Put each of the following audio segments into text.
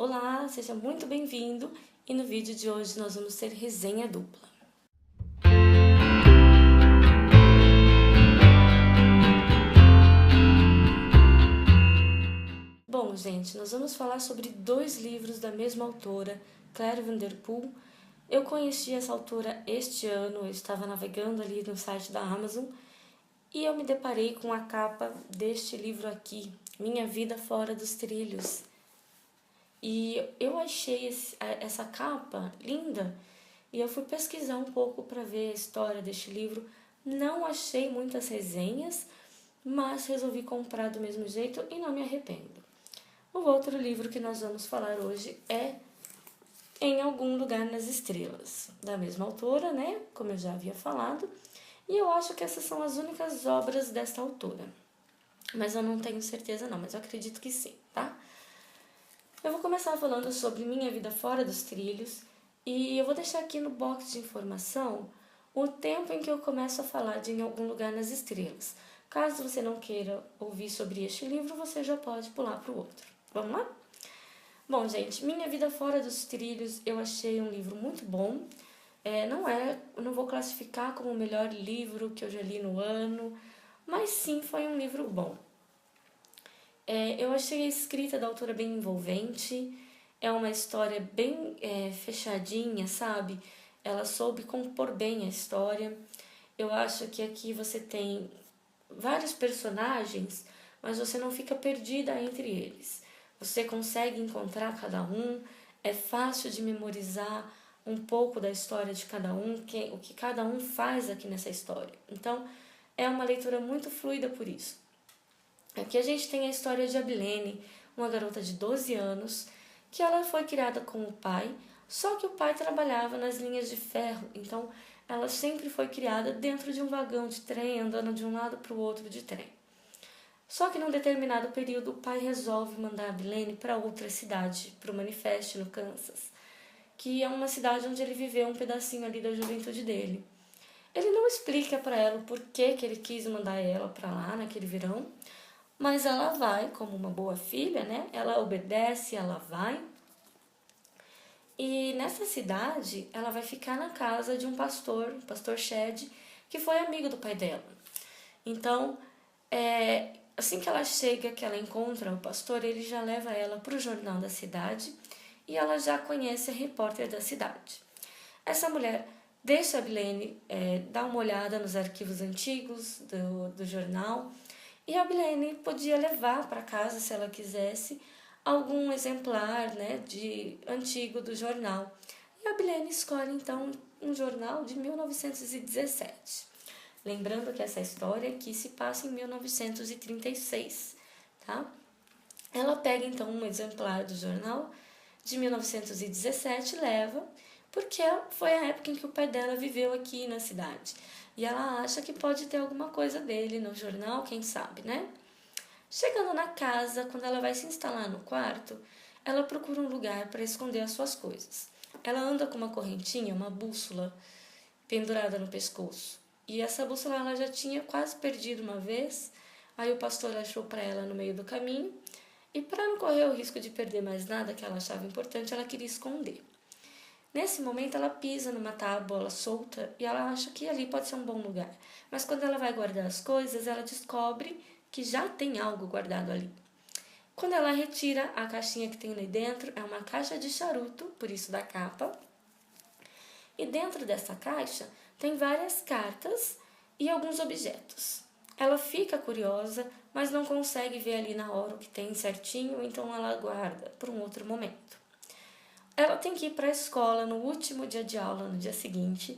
Olá, seja muito bem-vindo e no vídeo de hoje nós vamos ter resenha dupla. Bom, gente, nós vamos falar sobre 2 livros da mesma autora, Claire Vanderpool. Eu conheci essa autora este ano, eu estava navegando ali no site da Amazon e eu me deparei com a capa deste livro aqui, Minha Vida Fora dos Trilhos. E eu achei essa capa linda e eu fui pesquisar um pouco para ver a história deste livro. Não achei muitas resenhas, mas resolvi comprar do mesmo jeito e não me arrependo. O outro livro que nós vamos falar hoje é Em Algum Lugar nas Estrelas, da mesma autora, né? Como eu já havia falado. E eu acho que essas são as únicas obras desta autora. Mas eu não tenho certeza não, mas eu acredito que sim, tá? Eu vou começar falando sobre Minha Vida Fora dos Trilhos e eu vou deixar aqui no box de informação o tempo em que eu começo a falar de Em Algum Lugar nas Estrelas. Caso você não queira ouvir sobre este livro, você já pode pular para o outro. Vamos lá? Bom, gente, Minha Vida Fora dos Trilhos eu achei um livro muito bom. Não vou classificar como o melhor livro que eu já li no ano, mas sim foi um livro bom. Eu achei a escrita da autora bem envolvente, é uma história bem fechadinha, sabe? Ela soube compor bem a história. Eu acho que aqui você tem vários personagens, mas você não fica perdida entre eles. Você consegue encontrar cada um, é fácil de memorizar um pouco da história de cada um, o que cada um faz aqui nessa história. Então, é uma leitura muito fluida por isso. Aqui a gente tem a história de Abilene, uma garota de 12 anos, que ela foi criada com o pai, só que o pai trabalhava nas linhas de ferro, então ela sempre foi criada dentro de um vagão de trem, andando de um lado para o outro de trem. Só que num determinado período o pai resolve mandar a Abilene para outra cidade, para o Manifest, no Kansas, que é uma cidade onde ele viveu um pedacinho ali da juventude dele. Ele não explica para ela o porquê que ele quis mandar ela para lá naquele verão, mas ela vai, como uma boa filha, né? Ela obedece, ela vai. E nessa cidade, ela vai ficar na casa de um pastor, o pastor Shed, que foi amigo do pai dela. Então, assim que ela chega, que ela encontra o pastor, ele já leva ela para o jornal da cidade e ela já conhece a repórter da cidade. Essa mulher deixa a Abilene dar uma olhada nos arquivos antigos do jornal. E a Abilene podia levar para casa, se ela quisesse, algum exemplar antigo do jornal. E a Abilene escolhe, então, um jornal de 1917. Lembrando que essa história aqui se passa em 1936, tá? Ela pega, então, um exemplar do jornal de 1917 e leva, porque foi a época em que o pai dela viveu aqui na cidade. E ela acha que pode ter alguma coisa dele no jornal, quem sabe, né? Chegando na casa, quando ela vai se instalar no quarto, ela procura um lugar para esconder as suas coisas. Ela anda com uma correntinha, uma bússola, pendurada no pescoço. E essa bússola ela já tinha quase perdido uma vez, aí o pastor achou para ela no meio do caminho, e para não correr o risco de perder mais nada que ela achava importante, ela queria esconder. Nesse momento, ela pisa numa tábua solta e ela acha que ali pode ser um bom lugar. Mas quando ela vai guardar as coisas, ela descobre que já tem algo guardado ali. Quando ela retira a caixinha que tem ali dentro, é uma caixa de charuto, por isso da capa. E dentro dessa caixa tem várias cartas e alguns objetos. Ela fica curiosa, mas não consegue ver ali na hora o que tem certinho, então ela guarda por um outro momento. Ela tem que ir para a escola no último dia de aula, no dia seguinte,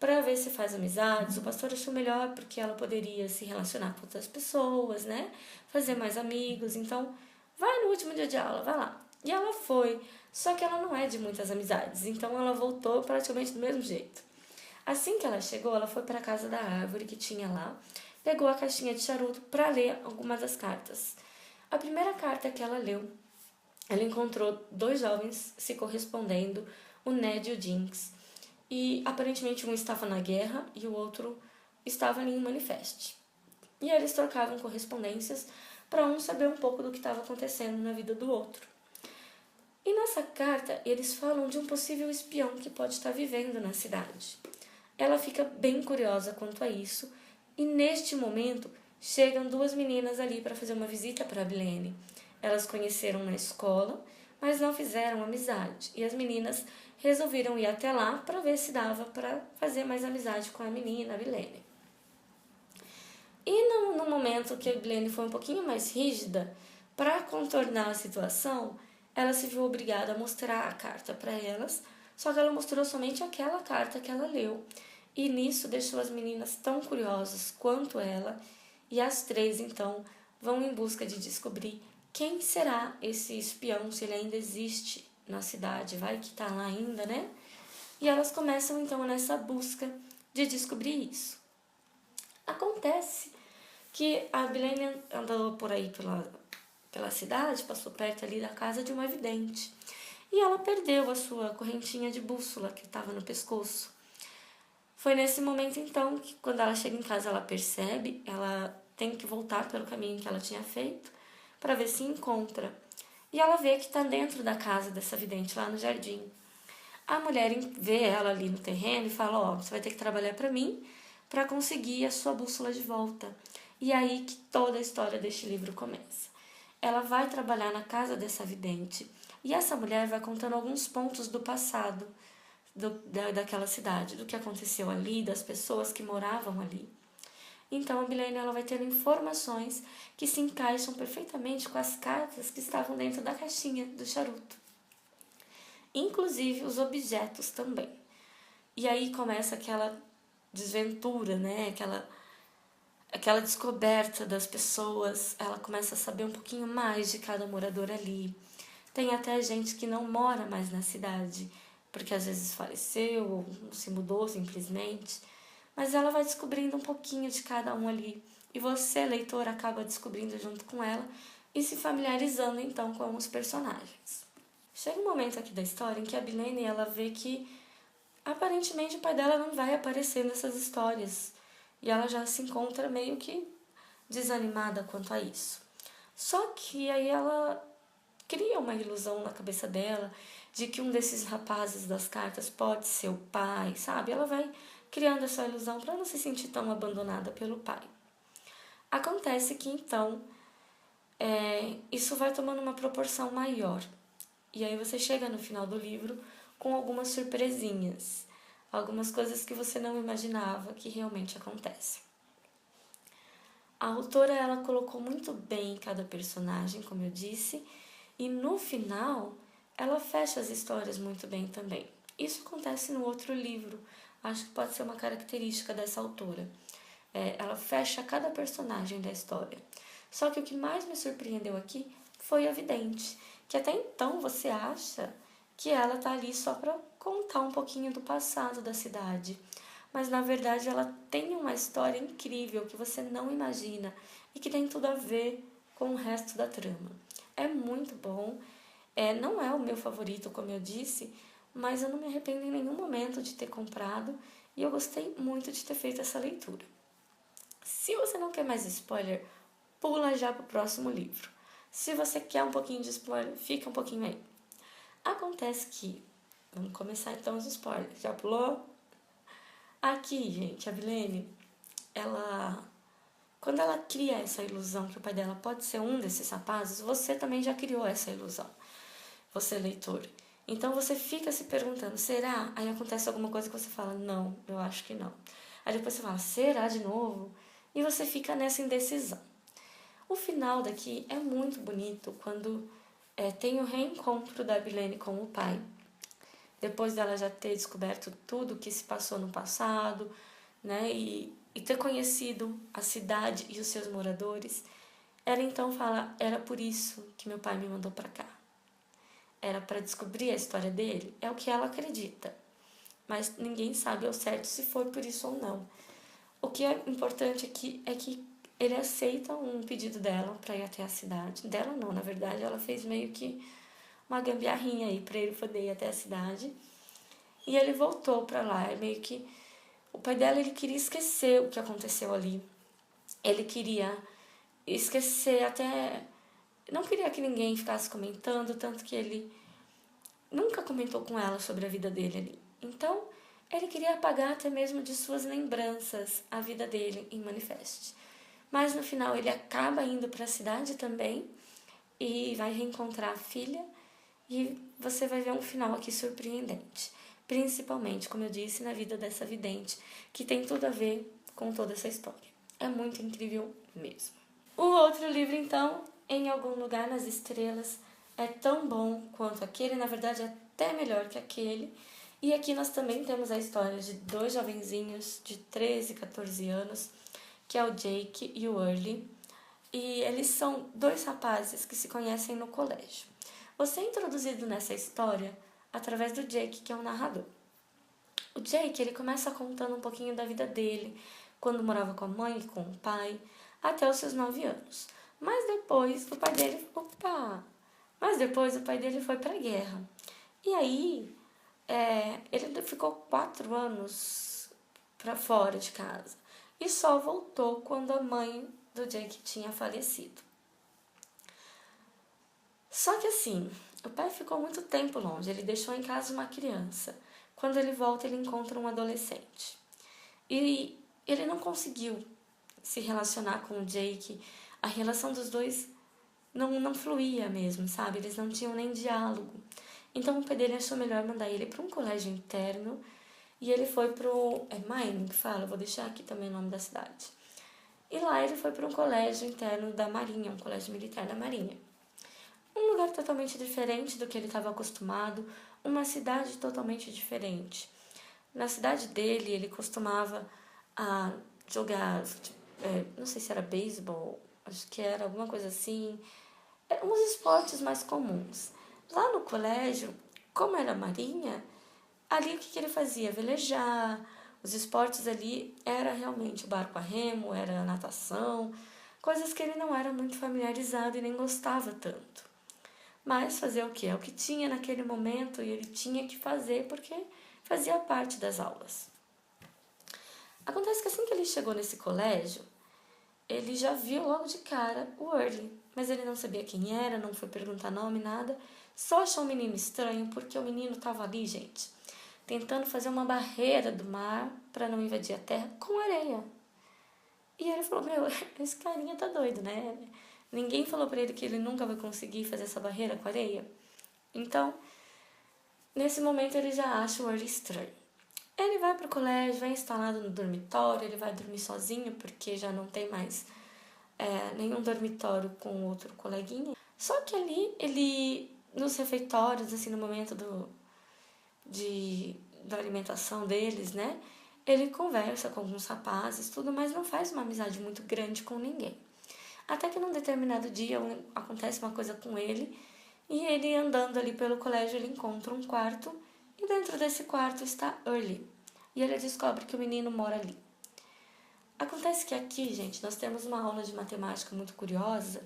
para ver se faz amizades. O pastor achou melhor porque ela poderia se relacionar com outras pessoas, né? Fazer mais amigos. Então, vai no último dia de aula, vai lá. E ela foi, só que ela não é de muitas amizades, então ela voltou praticamente do mesmo jeito. Assim que ela chegou, ela foi para a casa da árvore que tinha lá, pegou a caixinha de charuto para ler algumas das cartas. A primeira carta que ela leu, ela encontrou 2 jovens se correspondendo, o Ned e o Jinx. E aparentemente um estava na guerra e o outro estava em um manifeste. E eles trocavam correspondências para um saber um pouco do que estava acontecendo na vida do outro. E nessa carta, eles falam de um possível espião que pode estar vivendo na cidade. Ela fica bem curiosa quanto a isso, e neste momento chegam duas meninas ali para fazer uma visita para a Bilene. Elas conheceram na escola, mas não fizeram amizade, e as meninas resolveram ir até lá para ver se dava para fazer mais amizade com a menina, a Bilene. E no momento que a Bilene foi um pouquinho mais rígida, para contornar a situação, ela se viu obrigada a mostrar a carta para elas, só que ela mostrou somente aquela carta que ela leu. E nisso deixou as meninas tão curiosas quanto ela, e as três então vão em busca de descobrir quem será esse espião, se ele ainda existe na cidade, vai que tá lá ainda, né? E elas começam então nessa busca de descobrir isso. Acontece que a Bilene andou por aí pela cidade, passou perto ali da casa de uma vidente. E ela perdeu a sua correntinha de bússola que estava no pescoço. Foi nesse momento, então, que quando ela chega em casa, ela percebe, ela tem que voltar pelo caminho que ela tinha feito para ver se encontra. E ela vê que está dentro da casa dessa vidente, lá no jardim. A mulher vê ela ali no terreno e fala, ó, você vai ter que trabalhar para mim para conseguir a sua bússola de volta. E aí que toda a história deste livro começa. Ela vai trabalhar na casa dessa vidente e essa mulher vai contando alguns pontos do passado daquela cidade, do que aconteceu ali, das pessoas que moravam ali. Então a Bilene ela vai tendo informações que se encaixam perfeitamente com as cartas que estavam dentro da caixinha do charuto. Inclusive os objetos também. E aí começa aquela desventura, né? Aquela descoberta das pessoas. Ela começa a saber um pouquinho mais de cada morador ali. Tem até gente que não mora mais na cidade, porque às vezes faleceu ou se mudou simplesmente. Mas ela vai descobrindo um pouquinho de cada um ali. E você, leitor, acaba descobrindo junto com ela e se familiarizando então com os personagens. Chega um momento aqui da história em que a Bilene ela vê que aparentemente o pai dela não vai aparecer nessas histórias. E ela já se encontra meio que desanimada quanto a isso. Só que aí ela cria uma ilusão na cabeça dela de que um desses rapazes das cartas pode ser o pai, sabe? Ela vai criando essa ilusão para não se sentir tão abandonada pelo pai. Acontece que então isso vai tomando uma proporção maior. E aí você chega no final do livro com algumas surpresinhas, algumas coisas que você não imaginava que realmente acontecem. A autora ela colocou muito bem cada personagem, como eu disse, e no final ela fecha as histórias muito bem também. Isso acontece no outro livro, acho que pode ser uma característica dessa autora. Ela fecha cada personagem da história. Só que o que mais me surpreendeu aqui foi a vidente, que até então você acha que ela está ali só para contar um pouquinho do passado da cidade. Mas na verdade ela tem uma história incrível que você não imagina e que tem tudo a ver com o resto da trama. É muito bom, não é o meu favorito, como eu disse, mas eu não me arrependo em nenhum momento de ter comprado e eu gostei muito de ter feito essa leitura. Se você não quer mais spoiler, pula já para o próximo livro. Se você quer um pouquinho de spoiler, fica um pouquinho aí. Acontece que, vamos começar então os spoilers. Já pulou? Aqui, gente, a Bilene, quando ela cria essa ilusão que o pai dela pode ser um desses rapazes, você também já criou essa ilusão, você leitor. Então você fica se perguntando, será? Aí acontece alguma coisa que você fala, não, eu acho que não. Aí depois você fala, será de novo? E você fica nessa indecisão. O final daqui é muito bonito quando tem o reencontro da Bilene com o pai. Depois dela já ter descoberto tudo o que se passou no passado, né, e ter conhecido a cidade e os seus moradores, ela então fala, era por isso que meu pai me mandou para cá. Era para descobrir a história dele, é o que ela acredita. Mas ninguém sabe ao certo se foi por isso ou não. O que é importante aqui é que ele aceita um pedido dela para ir até a cidade. Dela não, na verdade, ela fez meio que uma gambiarrinha aí para ele poder ir até a cidade. E ele voltou para lá. É meio que o pai dela ele queria esquecer o que aconteceu ali. Ele queria esquecer até, não queria que ninguém ficasse comentando, tanto que ele nunca comentou com ela sobre a vida dele ali. Então, ele queria apagar até mesmo de suas lembranças a vida dele em Manifest. Mas no final ele acaba indo para a cidade também e vai reencontrar a filha, e você vai ver um final aqui surpreendente. Principalmente, como eu disse, na vida dessa vidente, que tem tudo a ver com toda essa história. É muito incrível mesmo. O outro livro, então, Em Algum Lugar nas Estrelas, é tão bom quanto aquele, na verdade é até melhor que aquele. E aqui nós também temos a história de dois jovenzinhos de 13 e 14 anos, que é o Jake e o Early. E eles são dois rapazes que se conhecem no colégio. Você é introduzido nessa história através do Jake, que é o narrador. O Jake, ele começa contando um pouquinho da vida dele, quando morava com a mãe e com o pai, até os seus 9 anos. Mas depois o pai dele... foi pra guerra. E aí, ele ficou 4 anos pra fora de casa. E só voltou quando a mãe do Jake tinha falecido. Só que assim, o pai ficou muito tempo longe, ele deixou em casa uma criança. Quando ele volta, ele encontra um adolescente. E ele não conseguiu se relacionar com o Jake. A relação dos dois não fluía mesmo, sabe? Eles não tinham nem diálogo. Então o pai dele achou melhor mandar ele para um colégio interno. E ele foi pro... Mining que fala? Vou deixar aqui também o nome da cidade. E lá ele foi para um colégio interno da Marinha, um colégio militar da Marinha. Um lugar totalmente diferente do que ele estava acostumado, uma cidade totalmente diferente. Na cidade dele, ele costumava jogar, não sei se era beisebol, acho que era alguma coisa assim, uns esportes mais comuns. Lá no colégio, como era marinha, ali o que ele fazia? Velejar, os esportes ali era realmente o barco a remo, era a natação, coisas que ele não era muito familiarizado e nem gostava tanto. Mas fazer o quê? É o que tinha naquele momento e ele tinha que fazer porque fazia parte das aulas. Acontece que assim que ele chegou nesse colégio, ele já viu logo de cara o Early, mas ele não sabia quem era, não foi perguntar nome, nada, só achou o menino estranho porque o menino estava ali, gente, tentando fazer uma barreira do mar para não invadir a terra com areia. E ele falou, esse carinha tá doido, né? Ninguém falou pra ele que ele nunca vai conseguir fazer essa barreira com areia. Então, nesse momento ele já acha o Early estranho. Ele vai pro colégio, vai instalado no dormitório, ele vai dormir sozinho porque já não tem mais nenhum dormitório com outro coleguinha. Só que ali, ele, nos refeitórios, assim, no momento da alimentação deles, né? Ele conversa com alguns rapazes, tudo, mas não faz uma amizade muito grande com ninguém. Até que num determinado dia acontece uma coisa com ele e ele andando ali pelo colégio, ele encontra um quarto e dentro desse quarto está Early. E ele descobre que o menino mora ali. Acontece que aqui, gente, nós temos uma aula de matemática muito curiosa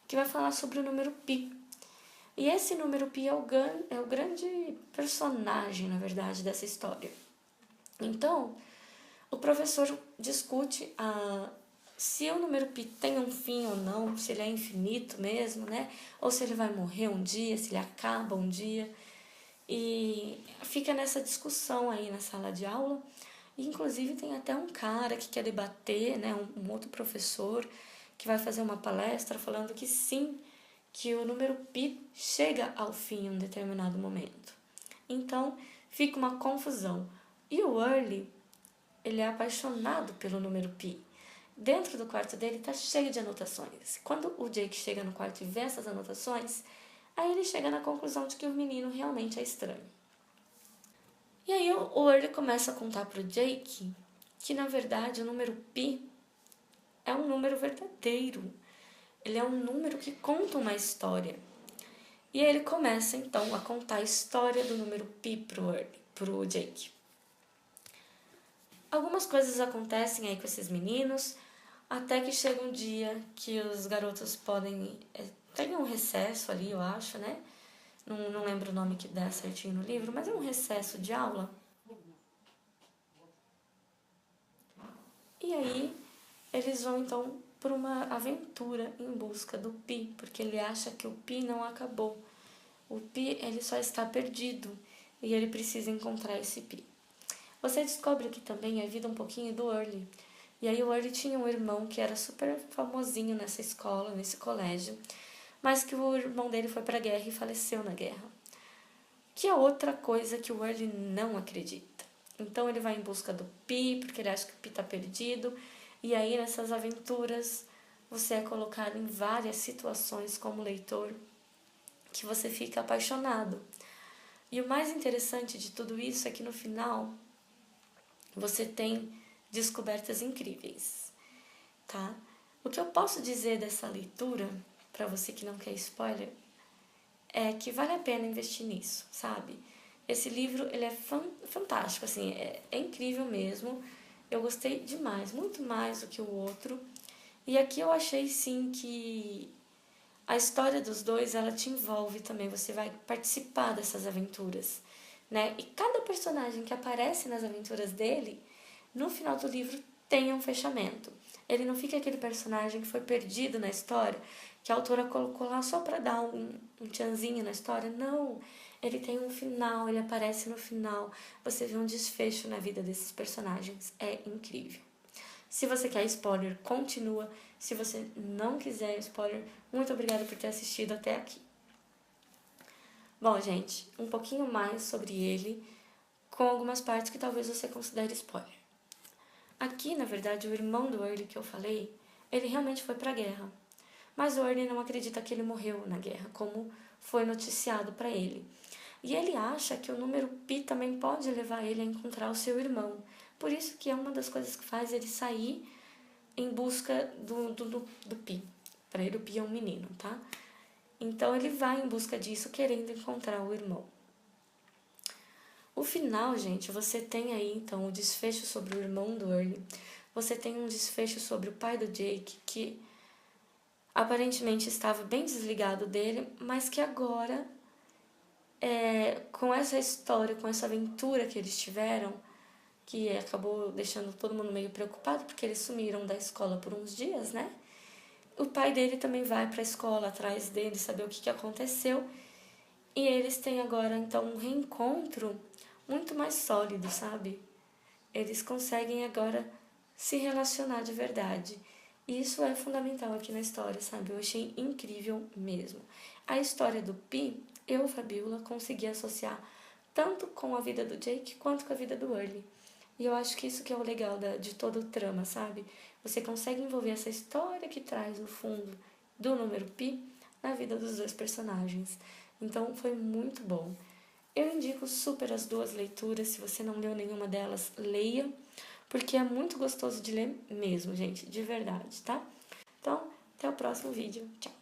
que vai falar sobre o número π. E esse número π é o grande personagem, na verdade, dessa história. Então, o professor discute se o número π tem um fim ou não, se ele é infinito mesmo, né? Ou se ele vai morrer um dia, se ele acaba um dia. E fica nessa discussão aí na sala de aula. E, inclusive, tem até um cara que quer debater, né? Um outro professor que vai fazer uma palestra falando que sim, que o número π chega ao fim em um determinado momento. Então, fica uma confusão. E o Early, ele é apaixonado pelo número π. Dentro do quarto dele está cheio de anotações. Quando o Jake chega no quarto e vê essas anotações, aí ele chega na conclusão de que o menino realmente é estranho. E aí o Early começa a contar para o Jake que, na verdade, o número π é um número verdadeiro. Ele é um número que conta uma história. E aí ele começa, então, a contar a história do número π pro Jake. Algumas coisas acontecem aí com esses meninos, até que chega um dia que os garotos podem... tem um recesso ali, eu acho, né? Não lembro o nome que dá certinho no livro, mas é um recesso de aula. E aí, eles vão, então, por uma aventura em busca do π, porque ele acha que o π não acabou. O Pi, ele só está perdido e ele precisa encontrar esse Pi. Você descobre aqui também a vida um pouquinho do Early. E aí o Early tinha um irmão que era super famosinho nessa escola, nesse colégio, mas que o irmão dele foi para a guerra e faleceu na guerra. Que é outra coisa que o Early não acredita. Então ele vai em busca do Pi, porque ele acha que o Pi está perdido. E aí nessas aventuras você é colocado em várias situações como leitor que você fica apaixonado. E o mais interessante de tudo isso é que no final você tem descobertas incríveis, tá? O que eu posso dizer dessa leitura, para você que não quer spoiler, é que vale a pena investir nisso, sabe? Esse livro, ele é fantástico, assim, é incrível mesmo. Eu gostei demais, muito mais do que o outro. E aqui eu achei, sim, que a história dos dois, ela te envolve também, você vai participar dessas aventuras, né? E cada personagem que aparece nas aventuras dele, no final do livro, tem um fechamento. Ele não fica aquele personagem que foi perdido na história, que a autora colocou lá só para dar um tchanzinho na história. Não, ele tem um final, ele aparece no final. Você vê um desfecho na vida desses personagens. É incrível. Se você quer spoiler, continua. Se você não quiser spoiler, muito obrigada por ter assistido até aqui. Bom, gente, um pouquinho mais sobre ele, com algumas partes que talvez você considere spoiler. Aqui, na verdade, o irmão do Early que eu falei, ele realmente foi para a guerra. Mas o Early não acredita que ele morreu na guerra, como foi noticiado para ele. E ele acha que o número Pi também pode levar ele a encontrar o seu irmão. Por isso que é uma das coisas que faz ele sair em busca do Pi. Para ele, o Pi é um menino, tá? Então, ele vai em busca disso, querendo encontrar o irmão. O final, gente, você tem aí, então, o desfecho sobre o irmão do Early. Você tem um desfecho sobre o pai do Jake, que aparentemente estava bem desligado dele, mas que agora, com essa história, com essa aventura que eles tiveram, que acabou deixando todo mundo meio preocupado, porque eles sumiram da escola por uns dias, né? O pai dele também vai para a escola atrás dele, saber o que aconteceu. E eles têm agora, então, um reencontro muito mais sólido, sabe? Eles conseguem agora se relacionar de verdade. E isso é fundamental aqui na história, sabe? Eu achei incrível mesmo. A história do Pi, eu, Fabiola, consegui associar tanto com a vida do Jake quanto com a vida do Early. E eu acho que isso que é o legal de todo o trama, sabe? Você consegue envolver essa história que traz no fundo do número Pi na vida dos dois personagens. Então foi muito bom. Eu indico super as duas leituras. Se você não leu nenhuma delas, leia, porque é muito gostoso de ler mesmo, gente, de verdade, tá? Então, até o próximo vídeo. Tchau!